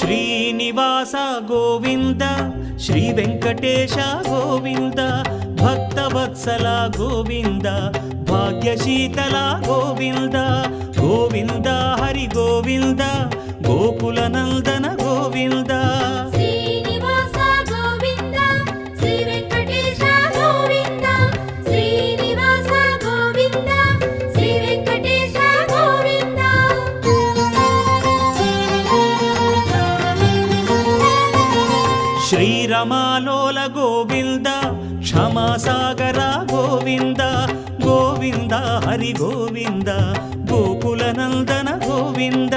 Srinivasa Govinda Shri Venkatesha Govinda Bhaktavatsala Govinda భాగ్యశీతల Govinda Govinda Hari Govinda Gokula Nandana Govinda Srinivasa Govinda Shri Venkatesha Govinda Srinivasa Govinda Shri Venkatesha Govinda శ్రీరమాలోల Govinda క్షమాసాగర Govinda Govinda Hari Govinda Gokula Nandana Govinda